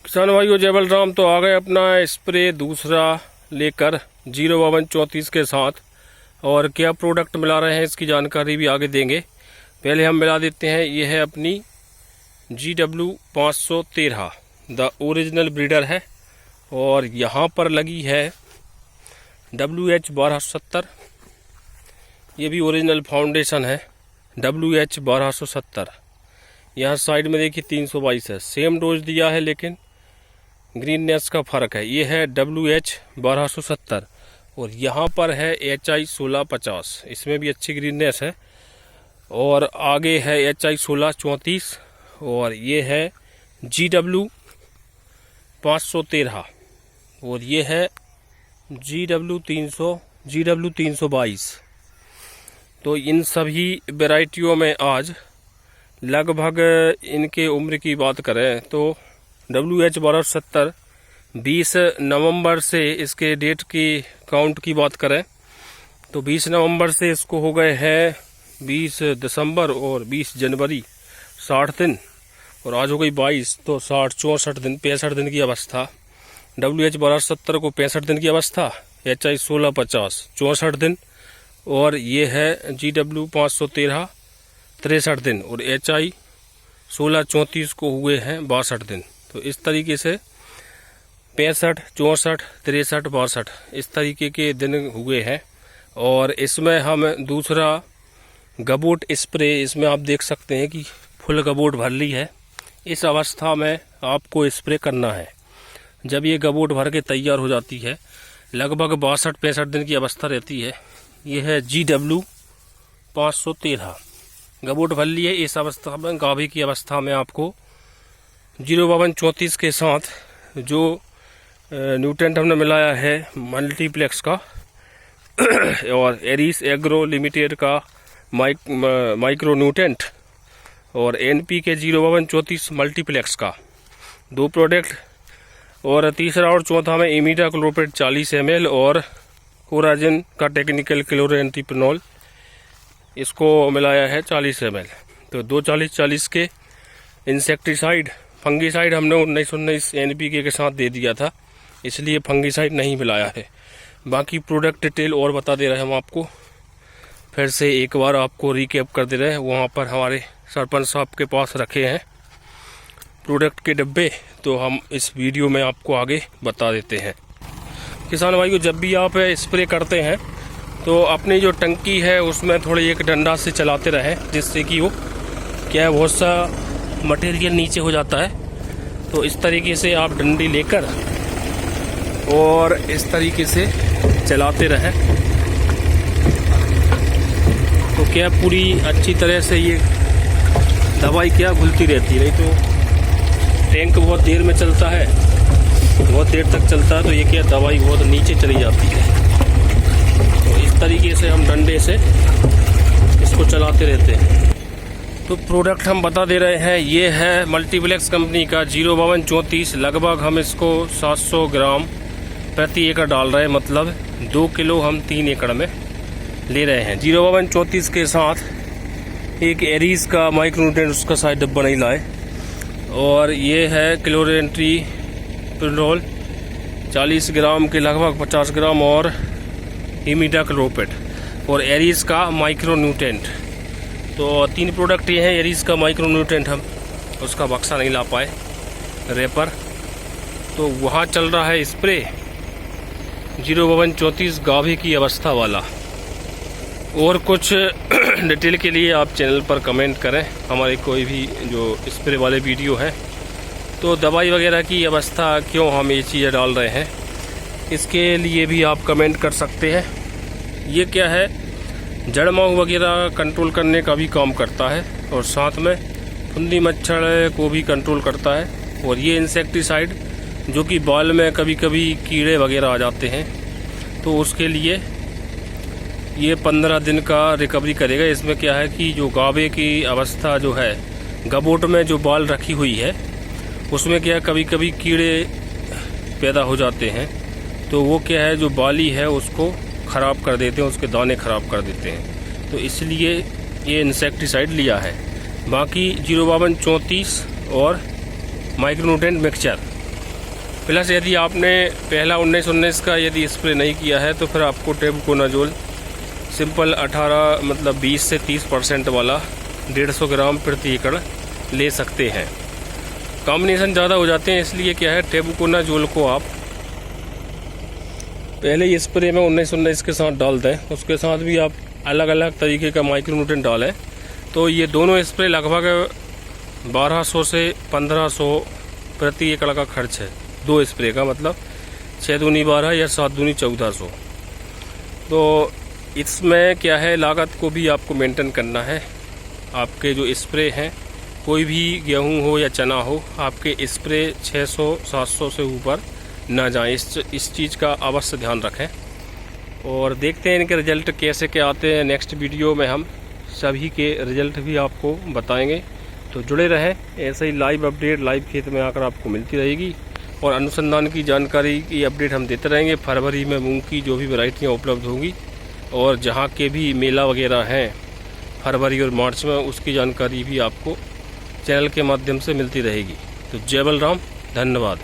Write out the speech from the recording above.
किसान भाइयों जय बलराम। तो आ गए अपना स्प्रे दूसरा लेकर 05234 के साथ, और क्या प्रोडक्ट मिला रहे हैं इसकी जानकारी भी आगे देंगे। पहले हम मिला देते हैं, ये है अपनी GW513 द ओरिजिनल ब्रीडर है, और यहाँ पर लगी है WH1270, ये भी ओरिजिनल फाउंडेशन है WH1270। यहाँ साइड में देखिए 322 है, सेम डोज दिया है लेकिन ग्रीननेस का फर्क है। ये है WH1270 और यहाँ पर है HI 1650, इसमें भी अच्छी ग्रीननेस है। और आगे है HI 1634 और ये है GW513 और ये है GW322। तो इन सभी वैरायटियों में आज लगभग इनके उम्र की बात करें तो WH1270 20 नवंबर से इसके डेट की काउंट की बात करें तो 20 नवंबर से इसको हो गए हैं 20 दिसंबर और 20 जनवरी 60 दिन, और आज हो गई 22, तो 60 64 दिन 65 दिन की अवस्था। WH1270 को 65 दिन की अवस्था, HI 1650 64 दिन, और ये है GW513 63 दिन, और HI 1634 को हुए हैं 62 दिन। तो इस तरीके से 65 64 63 62 इस तरीके के दिन हुए हैं। और इसमें हम दूसरा गबोट स्प्रे, इसमें आप देख सकते हैं कि फुल गबोट भर ली है। इस अवस्था में आपको स्प्रे करना है। जब ये गबोट भर के तैयार हो जाती है, लगभग 62 65 दिन की अवस्था रहती है। ये है GW513 गबोट भर लिए। इस अवस्था में गाभी की अवस्था में आपको 05234 के साथ जो न्यूट्रेंट हमने मिलाया है मल्टीप्लेक्स का और एरिस एग्रो लिमिटेड का माइक्रो न्यूट्रेंट, और NPK 05234 मल्टीप्लेक्स का 2 प्रोडक्ट, और तीसरा और चौथा में इमिडाक्लोप्रिड 40 ml और कोराजिन का टेक्निकल क्लोरोएंथ्रिप्रेनोल इसको मिलाया है 40 ml। तो 2 40 के इंसेक्टिसाइड फंगीसाइड हमने 1919 NPK के साथ दे दिया था, इसलिए फंगीसाइड नहीं मिलाया है। बाकी प्रोडक्ट डिटेल और बता दे रहे हैं हम आपको, फिर से एक बार आपको रिकैप कर दे रहे हैं। वहाँ पर हमारे सरपंच साहब के पास रखे हैं प्रोडक्ट के डब्बे, तो हम इस वीडियो में आपको आगे बता देते हैं। किसान भाइयों जब भी आप स्प्रे करते हैं तो अपनी जो टंकी है उसमें थोड़ी एक डंडा से चलाते रहें, जिससे कि वो क्या है बहुत सा मटेरियल नीचे हो जाता है। तो इस तरीके से आप डंडी लेकर और इस तरीके से चलाते रहें, तो क्या पूरी अच्छी तरह से ये दवाई क्या घुलती रहती है। नहीं तो टैंक बहुत देर में चलता है, बहुत देर तक चलता है, तो ये क्या दवाई बहुत नीचे चली जाती है। तो इस तरीके से हम डंडे से इसको चलाते रहते हैं। तो प्रोडक्ट हम बता दे रहे हैं, ये है मल्टीप्लेक्स कंपनी का 05234। लगभग हम इसको 700 ग्राम प्रति एकड़ डाल रहे हैं, मतलब 2 किलो हम 3 एकड़ में ले रहे हैं। 05234 के साथ एक एरीज का माइक्रोन्यूट्रेंट उसका साइड डब्बा नहीं लाए, और ये है क्लोरोएंथ्रिप्रेनोल 40 ग्राम के लगभग 50 ग्राम, और इमिडाक्लोप्रिड और एरीज का माइक्रोन्यूट्रेंट। तो 3 प्रोडक्ट ये हैं। एरीज का माइक्रोन्यूट्रेंट हम उसका बक्सा नहीं ला पाए रेपर, तो वहाँ चल रहा है स्प्रे 05234 गाभी की अवस्था वाला। और कुछ डिटेल के लिए आप चैनल पर कमेंट करें, हमारे कोई भी जो स्प्रे वाले वीडियो है। तो दवाई वगैरह की अवस्था क्यों हम ये चीज़ें डाल रहे हैं, इसके लिए भी आप कमेंट कर सकते हैं। ये क्या है, जड़ माहू वगैरह कंट्रोल करने का भी काम करता है, और साथ में फुंदी मच्छर को भी कंट्रोल करता है। और ये इंसेक्टिसाइड जो कि बाल में कभी कभी कीड़े वगैरह आ जाते हैं, तो उसके लिए ये 15 दिन का रिकवरी करेगा। इसमें क्या है कि जो गाभे की अवस्था जो है, गबोट में जो बाल रखी हुई है उसमें क्या कभी कभी कीड़े पैदा हो जाते हैं, तो वो क्या है जो बाली है उसको ख़राब कर देते हैं, उसके दाने ख़राब कर देते हैं। तो इसलिए ये इंसेक्टिसाइड लिया है। बाकी 05234 और माइक्रोन्यूट्रेंट मिक्सचर प्लस यदि आपने पहला 19-19 का यदि स्प्रे नहीं किया है तो फिर आपको टेबुकोनाजोल सिंपल 18 मतलब 20 से 30% वाला 150 ग्राम प्रति एकड़ ले सकते हैं। कॉम्बिनेशन ज़्यादा हो जाते हैं, इसलिए क्या है टेबुकोनाजोल को आप पहले ही स्प्रे में 19-19 के साथ डाल दें, उसके साथ भी आप अलग अलग तरीके का माइक्रोन्यूट्रेंट डालें, तो ये दोनों स्प्रे लगभग 1200 से 1500 प्रति एकड़ का खर्च है। 2 स्प्रे का मतलब 6 दूनी 12 या 7 दूनी 1400। तो इसमें क्या है, लागत को भी आपको मेंटेन करना है। आपके जो स्प्रे हैं, कोई भी गेहूं हो या चना हो, आपके स्प्रे 600-700 से ऊपर ना जाए, इस चीज़ का अवश्य ध्यान रखें। और देखते हैं इनके रिजल्ट कैसे क्या आते हैं। नेक्स्ट वीडियो में हम सभी के रिजल्ट भी आपको बताएंगे, तो जुड़े रहें। ऐसे ही लाइव अपडेट लाइव खेत में आकर आपको मिलती रहेगी और अनुसंधान की जानकारी की अपडेट हम देते रहेंगे। फरवरी में मूंग की जो भी वैरायटियाँ उपलब्ध होंगी और जहाँ के भी मेला वगैरह हैं फरवरी और मार्च में, उसकी जानकारी भी आपको चैनल के माध्यम से मिलती रहेगी। तो जय बलराम, धन्यवाद।